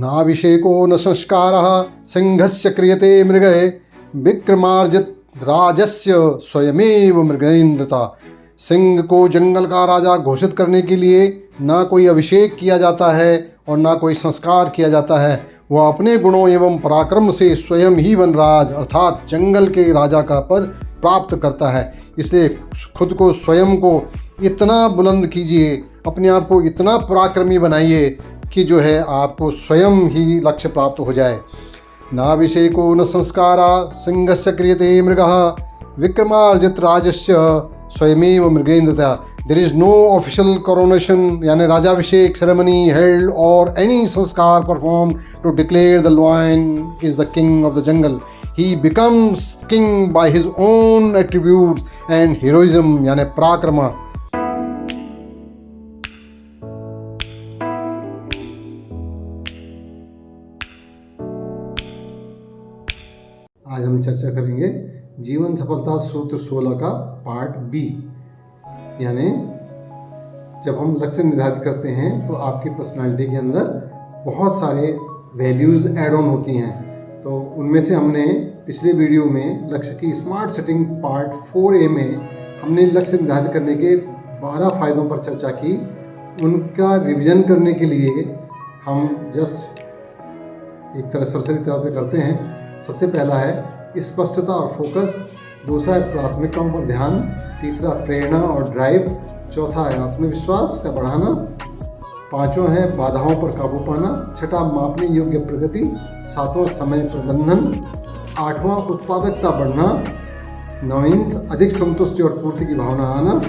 नाभिषेको न संस्कारः सिंहस्य क्रियते मृगे विक्रमार्जित राजस्य स्वयमेव मृगेन्द्रता। सिंह को जंगल का राजा घोषित करने के लिए ना कोई अभिषेक किया जाता है और ना कोई संस्कार किया जाता है। वह अपने गुणों एवं पराक्रम से स्वयं ही वनराज अर्थात जंगल के राजा का पद प्राप्त करता है। इसलिए खुद को स्वयं को इतना बुलंद कीजिए, अपने आप को इतना पराक्रमी बनाइए कि जो है आपको स्वयं ही लक्ष्य प्राप्त हो जाए। नाभिषेको न संस्कारा सिंहस्य क्रियते मृगः विक्रमार्जित राजस्य स्वयमेव मृगेन्द्रता। There is no official coronation यानी राजाभिषेक सेरेमनी हेल्ड और एनी संस्कार perform to declare the lion is the king of the jungle. He becomes king by his own attributes and heroism यानी पराक्रम। आज हम चर्चा करेंगे जीवन सफलता सूत्र 16 का पार्ट बी। यानी जब हम लक्ष्य निर्धारित करते हैं तो आपकी पर्सनालिटी के अंदर बहुत सारे वैल्यूज़ ऐड ऑन होती हैं। तो उनमें से हमने पिछले वीडियो में लक्ष्य की स्मार्ट सेटिंग पार्ट 4A में हमने लक्ष्य निर्धारित करने के 12 फायदों पर चर्चा की। उनका रिवीजन करने के लिए हम जस्ट एक तरह सरसरी तरह पे करते हैं। सबसे पहला है स्पष्टता और फोकस, दूसरा है प्राथमिकताओं पर ध्यान, तीसरा प्रेरणा और ड्राइव, चौथा है आत्मविश्वास का बढ़ाना, पांचवा है बाधाओं पर काबू पाना, छठा मापने योग्य प्रगति, सातवां समय प्रबंधन, आठवां उत्पादकता बढ़ना, नौवीं अधिक संतुष्टि और पूर्ति की भावना आना,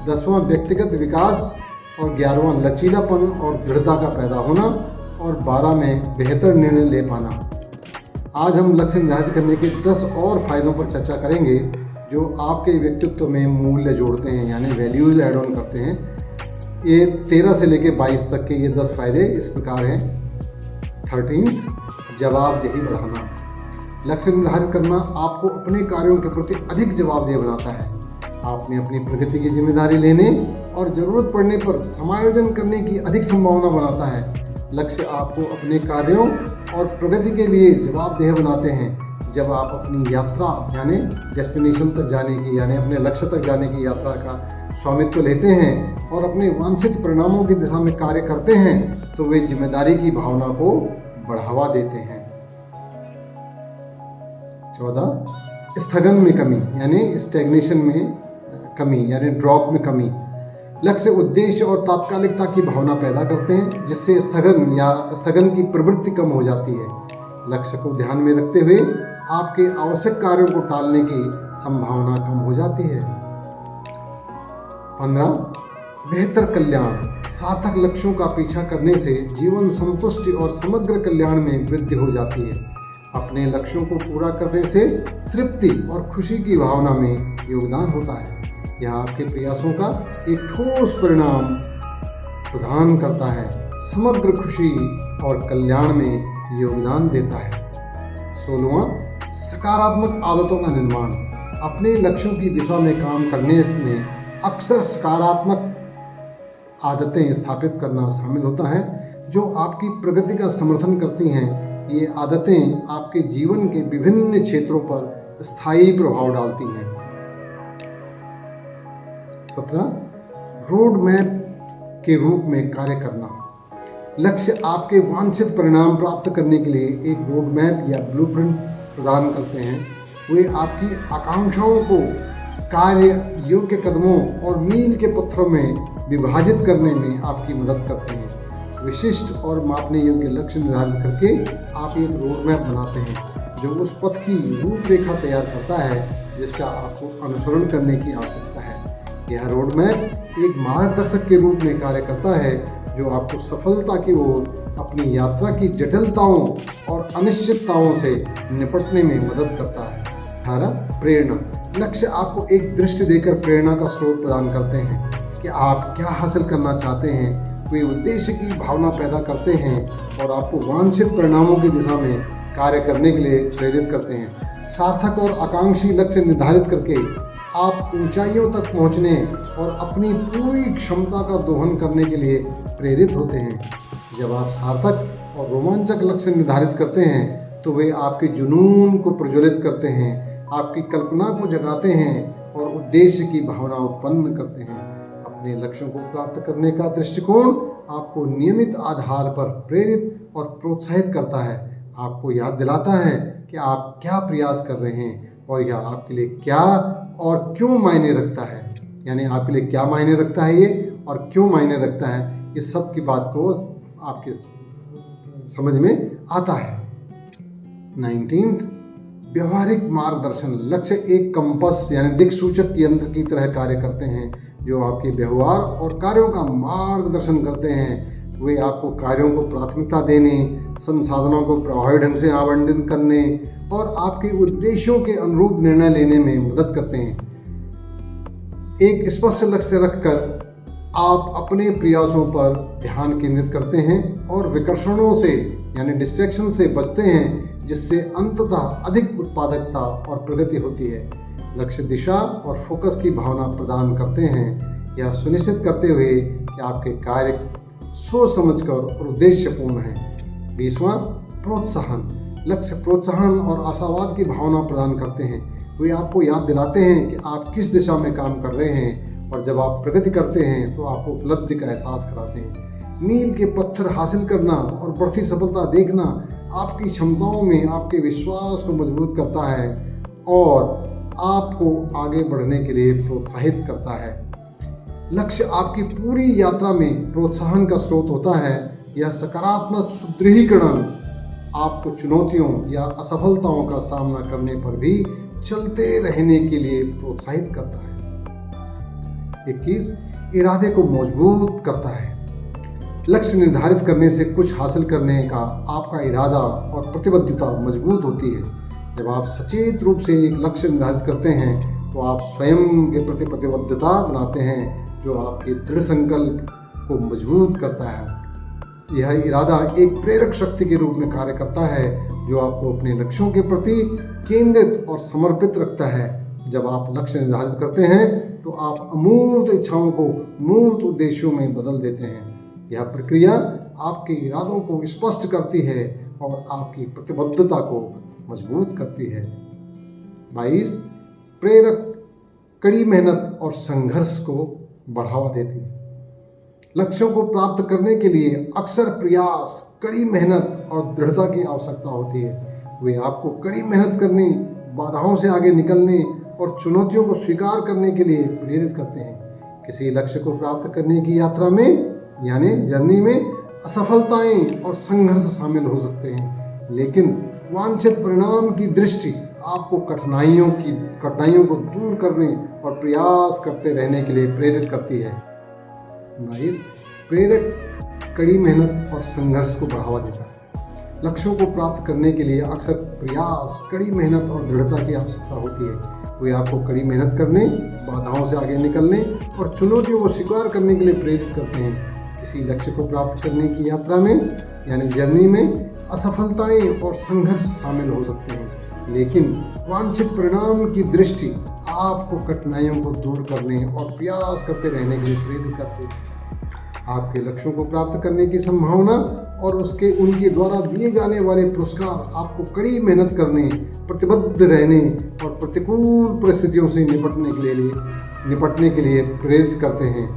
10वां व्यक्तिगत विकास और 11वां लचीलापन और दृढ़ता का पैदा होना और 12 में बेहतर निर्णय ले पाना। आज हम लक्ष्य निर्धारित करने के 10 और फायदों पर चर्चा करेंगे जो आपके व्यक्तित्व में मूल्य जोड़ते हैं यानी वैल्यूज़ ऐड ऑन करते हैं। ये 13 से लेकर 22 तक के ये 10 फायदे इस प्रकार हैं। 13 जवाबदेही बढ़ाना। लक्ष्य निर्धारित करना आपको अपने कार्यों के प्रति अधिक जवाबदेह बनाता है। आपने अपनी प्रगति की जिम्मेदारी लेने और ज़रूरत पड़ने पर समायोजन करने की अधिक संभावना बनाता है। लक्ष्य आपको अपने कार्यों और प्रगति के लिए जवाबदेह बनाते हैं। जब आप अपनी यात्रा यानी डेस्टिनेशन तक जाने की यानी अपने लक्ष्य तक जाने की यात्रा का स्वामित्व लेते हैं और अपने वांछित परिणामों की दिशा में कार्य करते हैं तो वे जिम्मेदारी की भावना को बढ़ावा देते हैं। 14 स्थगन में कमी यानी स्टैग्नेशन में कमी यानी ड्रॉप में कमी। लक्ष्य उद्देश्य और तात्कालिकता की भावना पैदा करते हैं जिससे स्थगन की प्रवृत्ति कम हो जाती है। लक्ष्य को ध्यान में रखते हुए आपके आवश्यक कार्यों को टालने की संभावना कम हो जाती है। 15 बेहतर कल्याण। सार्थक लक्ष्यों का पीछा करने से जीवन संतुष्टि और समग्र कल्याण में वृद्धि हो जाती है। अपने लक्ष्यों को पूरा करने से तृप्ति और खुशी की भावना में योगदान होता है। यह आपके प्रयासों का एक ठोस परिणाम प्रदान करता है, समग्र खुशी और कल्याण में योगदान देता है। 16वां सकारात्मक आदतों का निर्माण। अपने लक्ष्यों की दिशा में काम करने में अक्सर सकारात्मक आदतें स्थापित करना शामिल होता है जो आपकी प्रगति का समर्थन करती हैं। ये आदतें आपके जीवन के विभिन्न क्षेत्रों पर स्थायी प्रभाव डालती हैं। 17 रोड मैप के रूप में कार्य करना। लक्ष्य आपके वांछित परिणाम प्राप्त करने के लिए एक रोड मैप या ब्लूप्रिंट प्रदान करते हैं। वे आपकी आकांक्षाओं को कार्य योग्य कदमों और मील के पत्थरों में विभाजित करने में आपकी मदद करते हैं। विशिष्ट और मापने योग्य लक्ष्य निर्धारित करके आप एक रोड मैप बनाते हैं जो उस पथ की रूपरेखा तैयार करता है जिसका आपको अनुसरण करने की आवश्यकता है। यह रोड मैप एक मार्गदर्शक के रूप में कार्य करता है जो आपको सफलता की ओर अपनी यात्रा की जटिलताओं और अनिश्चितताओं से निपटने में मदद करता है। 18 प्रेरणा। लक्ष्य आपको एक दृष्टि देकर प्रेरणा का स्रोत प्रदान करते हैं कि आप क्या हासिल करना चाहते हैं। वे उद्देश्य की भावना पैदा करते हैं और आपको वांछित परिणामों की दिशा में कार्य करने के लिए प्रेरित करते हैं। सार्थक और आकांक्षी लक्ष्य निर्धारित करके आप ऊंचाइयों तक पहुंचने और अपनी पूरी क्षमता का दोहन करने के लिए प्रेरित होते हैं। जब आप सार्थक और रोमांचक लक्ष्य निर्धारित करते हैं तो वे आपके जुनून को प्रज्वलित करते हैं, आपकी कल्पना को जगाते हैं और उद्देश्य की भावना उत्पन्न करते हैं। अपने लक्ष्यों को प्राप्त करने का दृष्टिकोण आपको नियमित आधार पर प्रेरित और प्रोत्साहित करता है, आपको याद दिलाता है कि आप क्या प्रयास कर रहे हैं और यह आपके लिए क्या और क्यों मायने रखता है। यानी आपके लिए क्या मायने रखता है ये और क्यों मायने रखता है, इस सब की बात को आपके समझ में आता है। 19th, व्यवहारिक मार्गदर्शन। लक्ष्य एक कंपास यानी दिक्सूचक यंत्र की तरह कार्य करते हैं जो आपके व्यवहार और कार्यों का मार्गदर्शन करते हैं। वे आपको कार्यों को प्राथमिकता देने, संसाधनों को प्रभावी ढंग से आवंटित करने और आपके उद्देश्यों के अनुरूप निर्णय लेने में मदद करते हैं। एक स्पष्ट लक्ष्य रखकर आप अपने प्रयासों पर ध्यान केंद्रित करते हैं और विकर्षणों से यानी डिस्ट्रैक्शन से बचते हैं, जिससे अंततः अधिक उत्पादकता और प्रगति होती है। लक्ष्य दिशा और फोकस की भावना प्रदान करते हैं, यह सुनिश्चित करते हुए कि आपके कार्य सोच समझकर और उद्देश्यपूर्ण हैं। 20वां, प्रोत्साहन। लक्ष्य प्रोत्साहन और आशावाद की भावना प्रदान करते हैं। वे आपको याद दिलाते हैं कि आप किस दिशा में काम कर रहे हैं और जब आप प्रगति करते हैं तो आपको उपलब्धि का एहसास कराते हैं। मील के पत्थर हासिल करना और बढ़ती सफलता देखना आपकी क्षमताओं में आपके विश्वास को मजबूत करता है और आपको आगे बढ़ने के लिए प्रोत्साहित करता है। लक्ष्य आपकी पूरी यात्रा में प्रोत्साहन का स्रोत होता है। यह सकारात्मक सुदृढ़ीकरण आपको चुनौतियों या असफलताओं का सामना करने पर भी चलते रहने के लिए प्रोत्साहित करता है। 21, इरादे को मजबूत करता है। लक्ष्य निर्धारित करने से कुछ हासिल करने का आपका इरादा और प्रतिबद्धता मजबूत होती है। जब आप सचेत रूप से एक लक्ष्य निर्धारित करते हैं तो आप स्वयं के प्रति प्रतिबद्धता बनाते हैं, जो आपके दृढ़ संकल्प को मजबूत करता है। यह इरादा एक प्रेरक शक्ति के रूप में कार्य करता है जो आपको अपने लक्ष्यों के प्रति केंद्रित और समर्पित रखता है। जब आप लक्ष्य निर्धारित करते हैं तो आप अमूर्त इच्छाओं को मूर्त उद्देश्यों में बदल देते हैं। यह प्रक्रिया आपके इरादों को स्पष्ट करती है और आपकी प्रतिबद्धता को मजबूत करती है। 22, प्रेरक कड़ी मेहनत और संघर्ष को बढ़ावा देती है। लक्ष्यों को प्राप्त करने के लिए अक्सर प्रयास, कड़ी मेहनत और दृढ़ता की आवश्यकता होती है। वे आपको कड़ी मेहनत करने, बाधाओं से आगे निकलने और चुनौतियों को स्वीकार करने के लिए प्रेरित करते हैं। किसी लक्ष्य को प्राप्त करने की यात्रा में यानी जर्नी में असफलताएं और संघर्ष शामिल हो सकते हैं, लेकिन वांछित परिणाम की दृष्टि आपको कठिनाइयों को दूर करने और प्रयास करते रहने के लिए प्रेरित करती है। 22, प्रेरक कड़ी मेहनत और संघर्ष को बढ़ावा देता है। लक्ष्यों को प्राप्त करने के लिए अक्सर प्रयास, कड़ी मेहनत और दृढ़ता की आवश्यकता होती है। वे आपको कड़ी मेहनत करने, बाधाओं से आगे निकलने और चुनौतियों को स्वीकार करने के लिए प्रेरित करते हैं। किसी लक्ष्य को प्राप्त करने की यात्रा में यानी जर्नी में असफलताएं और संघर्ष शामिल हो सकते हैं, लेकिन वांछित परिणाम की दृष्टि आपको कठिनाइयों को दूर करने और प्रयास करते रहने के लिए प्रेरित करते हैं। आपके लक्ष्यों को प्राप्त करने की संभावना और उनके द्वारा दिए जाने वाले पुरस्कार आपको कड़ी मेहनत करने, प्रतिबद्ध रहने और प्रतिकूल परिस्थितियों से निपटने के लिए प्रेरित करते हैं।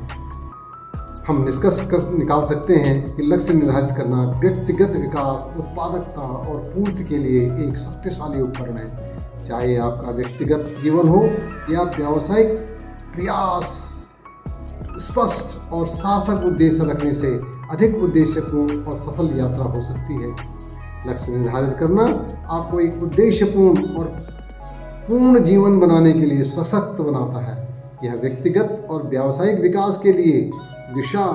हम निष्कर्ष निकाल सकते हैं कि लक्ष्य निर्धारित करना व्यक्तिगत विकास, उत्पादकता और पूर्ति के लिए एक शक्तिशाली उपकरण है। चाहे आपका व्यक्तिगत जीवन हो या व्यावसायिक प्रयास, स्पष्ट और सार्थक उद्देश्य रखने से अधिक उद्देश्यपूर्ण और सफल यात्रा हो सकती है। लक्ष्य निर्धारित करना आपको एक उद्देश्यपूर्ण और पूर्ण जीवन बनाने के लिए सशक्त बनाता है। यह व्यक्तिगत और व्यावसायिक विकास के लिए दिशा,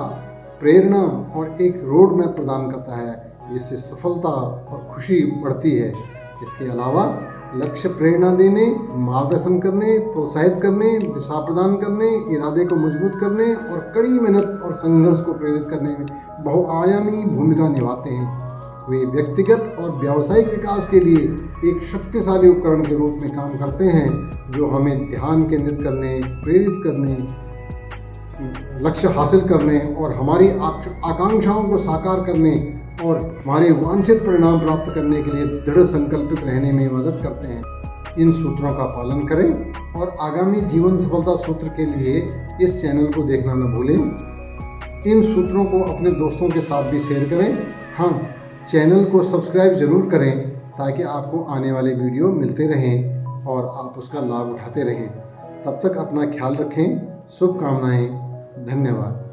प्रेरणा और एक रोड मैप प्रदान करता है, जिससे सफलता और खुशी बढ़ती है। इसके अलावा लक्ष्य प्रेरणा देने, मार्गदर्शन करने, प्रोत्साहित करने, दिशा प्रदान करने, इरादे को मजबूत करने और कड़ी मेहनत और संघर्ष को प्रेरित करने में बहुआयामी भूमिका निभाते हैं। वे व्यक्तिगत और व्यावसायिक विकास के लिए एक शक्तिशाली उपकरण के रूप में काम करते हैं, जो हमें ध्यान केंद्रित करने, प्रेरित करने, लक्ष्य हासिल करने और हमारी आकांक्षाओं को साकार करने और हमारे वांछित परिणाम प्राप्त करने के लिए दृढ़ संकल्पित रहने में मदद करते हैं। इन सूत्रों का पालन करें और आगामी जीवन सफलता सूत्र के लिए इस चैनल को देखना न भूलें। इन सूत्रों को अपने दोस्तों के साथ भी शेयर करें। हाँ, चैनल को सब्सक्राइब जरूर करें ताकि आपको आने वाले वीडियो मिलते रहें और आप उसका लाभ उठाते रहें। तब तक अपना ख्याल रखें। शुभकामनाएं। धन्यवाद।